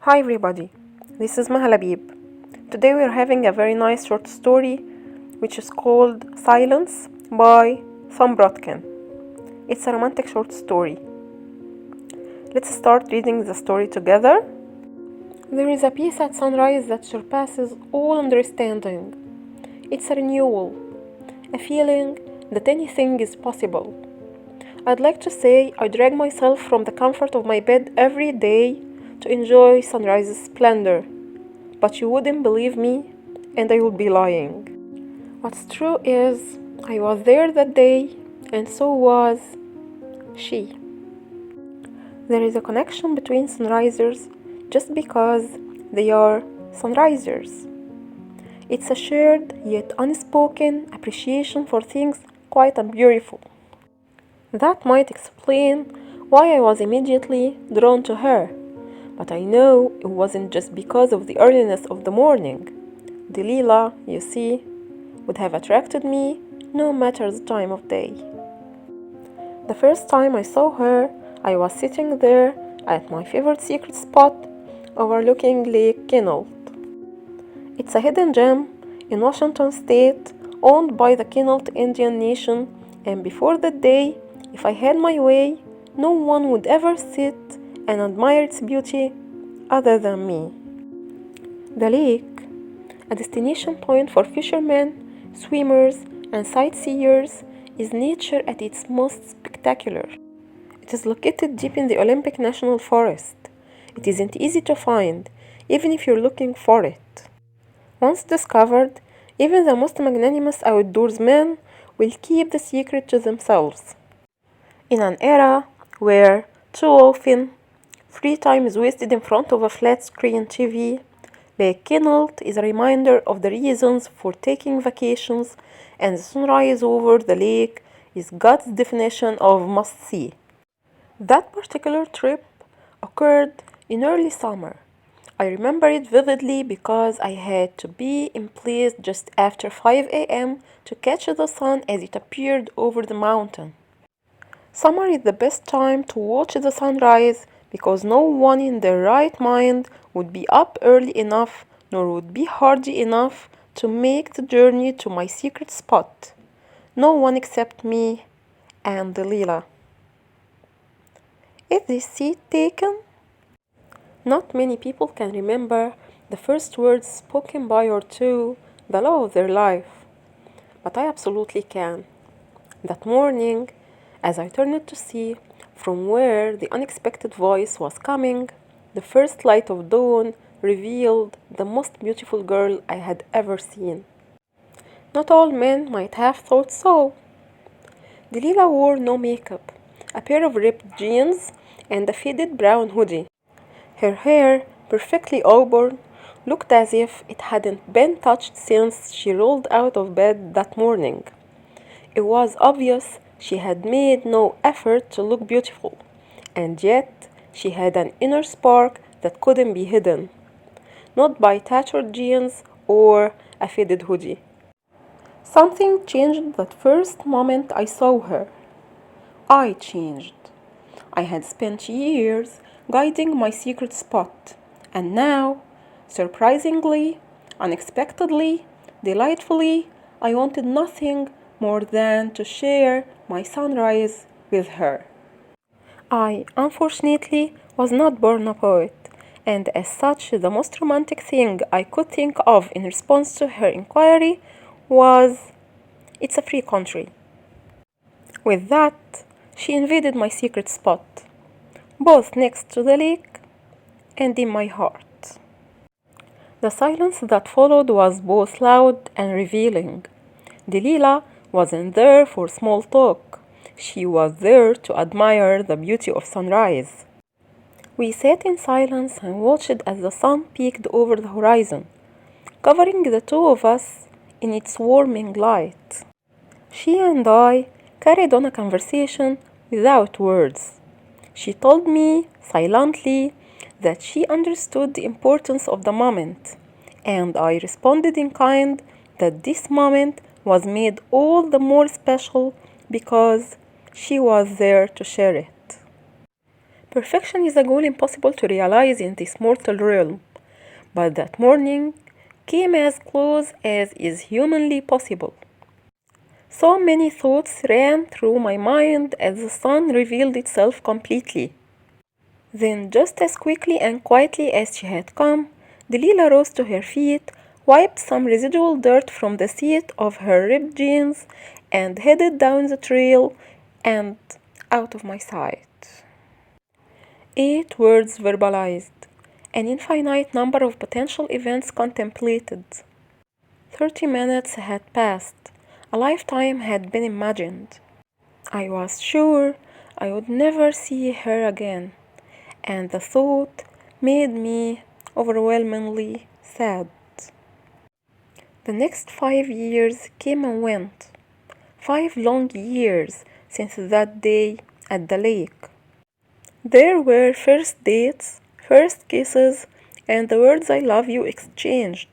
Hi everybody, this is Mahalabib. Today we are having a very nice short story which is called Silence by Thom Brodkin. It's a romantic short story. Let's start reading the story together. There is a peace at sunrise that surpasses all understanding. It's a renewal, a feeling that anything is possible. I'd like to say I drag myself from the comfort of my bed every day to enjoy sunrise's splendor, but you wouldn't believe me, and I would be lying. What's true is, I was there that day, and so was she. There is a connection between sunrisers just because they are sunrisers. It's a shared yet unspoken appreciation for things quiet and beautiful. That might explain why I was immediately drawn to her. But I know it wasn't just because of the earliness of the morning. Delilah, you see, would have attracted me no matter the time of day. The first time I saw her, I was sitting there at my favorite secret spot overlooking Lake Quinault. It's a hidden gem in Washington State owned by the Quinault Indian Nation, and before that day, if I had my way, no one would ever sit and admire its beauty other than me. The lake, a destination point for fishermen, swimmers, and sightseers, is nature at its most spectacular. It is located deep in the Olympic National Forest. It isn't easy to find, even if you're looking for it. Once discovered, even the most magnanimous outdoorsmen will keep the secret to themselves. In an era where, too often, free time is wasted in front of a flat-screen TV, Lake Quinault is a reminder of the reasons for taking vacations, and the sunrise over the lake is God's definition of must-see. That particular trip occurred in early summer. I remember it vividly because I had to be in place just after 5 a.m. to catch the sun as it appeared over the mountain. Summer is the best time to watch the sunrise because no one in their right mind would be up early enough nor would be hardy enough to make the journey to my secret spot. No one except me and Delilah. Is this seat taken? Not many people can remember the first words spoken by or to the love of their life, but I absolutely can. That morning, as I turned to see from where the unexpected voice was coming, the first light of dawn revealed the most beautiful girl I had ever seen. Not all men might have thought so. Delilah wore no makeup, a pair of ripped jeans, and a faded brown hoodie. Her hair, perfectly auburn, looked as if it hadn't been touched since she rolled out of bed that morning. It was obvious she had made no effort to look beautiful, and yet she had an inner spark that couldn't be hidden, not by tattered jeans or a faded hoodie. Something changed that first moment I saw her. I changed. I had spent years guiding my secret spot, and now, surprisingly, unexpectedly, delightfully, I wanted nothing more than to share my sunrise with her. I, unfortunately, was not born a poet, and as such, the most romantic thing I could think of in response to her inquiry was, "It's a free country." With that, she invaded my secret spot, both next to the lake and in my heart. The silence that followed was both loud and revealing. Delilah wasn't there for small talk. She was there to admire the beauty of sunrise. We sat in silence and watched as the sun peeked over the horizon, covering the two of us in its warming light. She and I carried on a conversation without words. She told me silently that she understood the importance of the moment, and I responded in kind that this moment was made all the more special because she was there to share it. Perfection is a goal impossible to realize in this mortal realm, but that morning came as close as is humanly possible. So many thoughts ran through my mind as the sun revealed itself completely. Then, just as quickly and quietly as she had come, Delilah rose to her feet, wiped some residual dirt from the seat of her ripped jeans, and headed down the trail and out of my sight. 8 words verbalized, an infinite number of potential events contemplated. 30 minutes had passed, a lifetime had been imagined. I was sure I would never see her again, and the thought made me overwhelmingly sad. The next 5 years came and went, 5 long years since that day at the lake. There were first dates, first kisses, and the words I love you exchanged.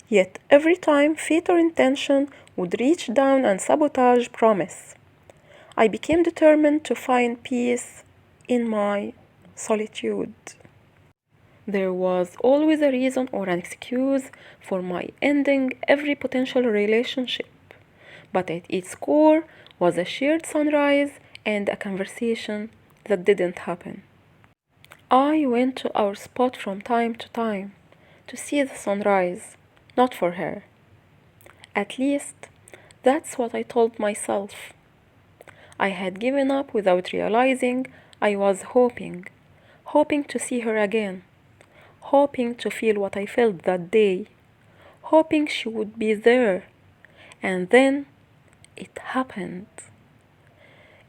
Yet every time fate or intention would reach down and sabotage promise, I became determined to find peace in my solitude. There was always a reason or an excuse for my ending every potential relationship, but at its core was a shared sunrise and a conversation that didn't happen. I went to our spot from time to time to see the sunrise, not for her. At least, that's what I told myself. I had given up without realizing I was hoping to see her again, hoping to feel what I felt that day, hoping she would be there. And then it happened.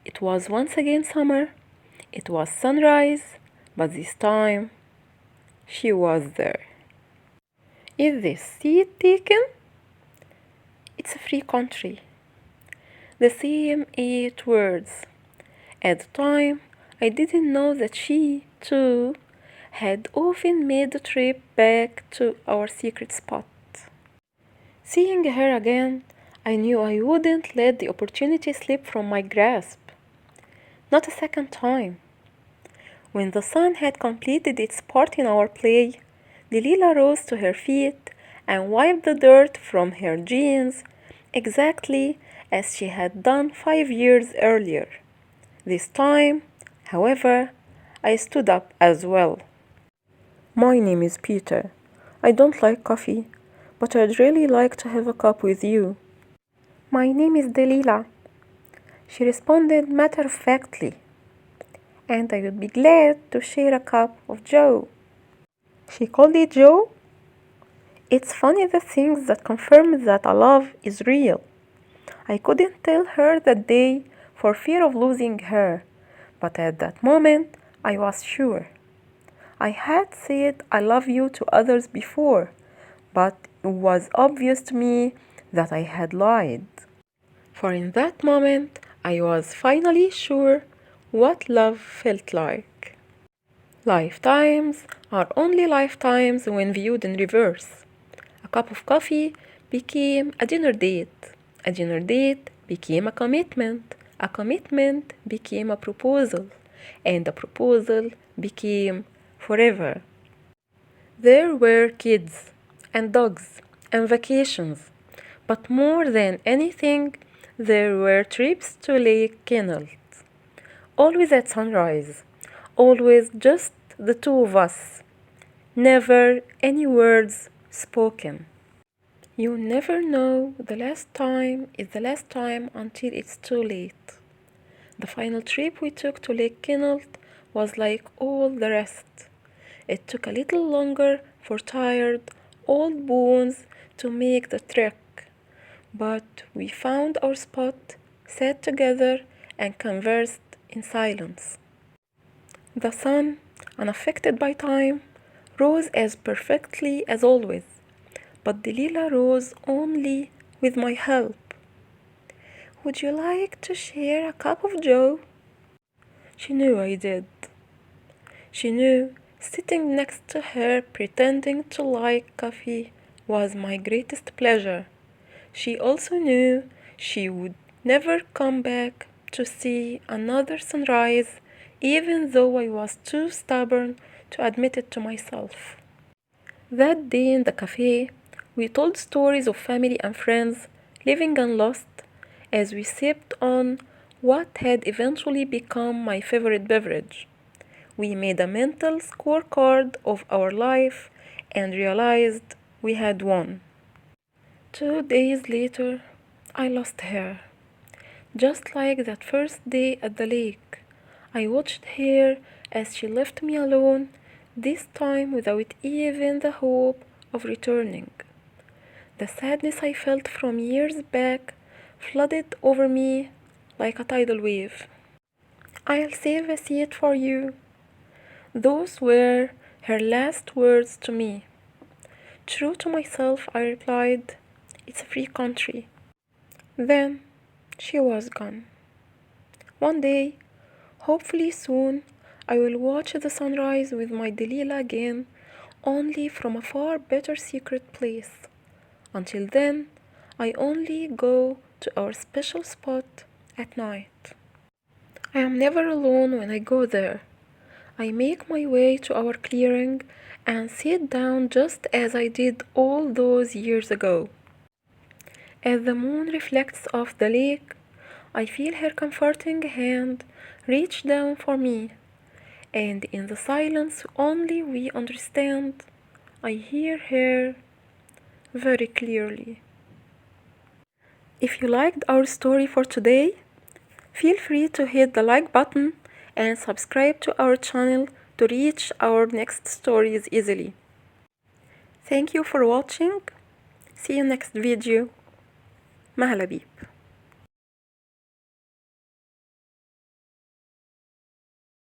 It was once again summer, it was sunrise, but this time she was there. Is this seat taken? It's a free country. The same 8 words. At the time, I didn't know that she, too, had often made the trip back to our secret spot. Seeing her again, I knew I wouldn't let the opportunity slip from my grasp. Not a second time. When the sun had completed its part in our play, Delilah rose to her feet and wiped the dirt from her jeans exactly as she had done 5 years earlier. This time, however, I stood up as well. My name is Peter. I don't like coffee, but I'd really like to have a cup with you. My name is Delilah, she responded matter-of-factly, and I would be glad to share a cup of Joe. She called it Joe? It's funny the things that confirm that a love is real. I couldn't tell her that day for fear of losing her, but at that moment I was sure. I had said I love you to others before, but it was obvious to me that I had lied. For in that moment I was finally sure what love felt like. Lifetimes are only lifetimes when viewed in reverse. A cup of coffee became a dinner date. A dinner date became a commitment became a proposal, and a proposal became forever. There were kids and dogs and vacations, but more than anything, there were trips to Lake Kennel. Always at sunrise, always just the two of us, never any words spoken. You never know the last time is the last time until it's too late. The final trip we took to Lake Kennel was like all the rest. It took a little longer for tired old bones to make the trek, but we found our spot, sat together, and conversed in silence. The sun, unaffected by time, rose as perfectly as always, but Delilah rose only with my help. Would you like to share a cup of Joe? She knew I did. She knew sitting next to her pretending to like coffee was my greatest pleasure. She also knew she would never come back to see another sunrise even though I was too stubborn to admit it to myself. That day in the cafe, we told stories of family and friends, living and lost, as we sipped on what had eventually become my favorite beverage. We made a mental scorecard of our life and realized we had won. 2 days later, I lost her. Just like that first day at the lake, I watched her as she left me alone, this time without even the hope of returning. The sadness I felt from years back flooded over me like a tidal wave. "I'll save a seat for you." Those were her last words to me. True to myself, I replied, "It's a free country." Then she was gone. One day, hopefully soon, I will watch the sunrise with my Delilah again, only from a far better secret place. Until then, I only go to our special spot at night. I am never alone when I go there. I make my way to our clearing and sit down just as I did all those years ago. As the moon reflects off the lake, I feel her comforting hand reach down for me, and in the silence only we understand, I hear her very clearly. If you liked our story for today, feel free to hit the like button and subscribe to our channel to reach our next stories easily. Thank you for watching. See you next video. مع لبيب.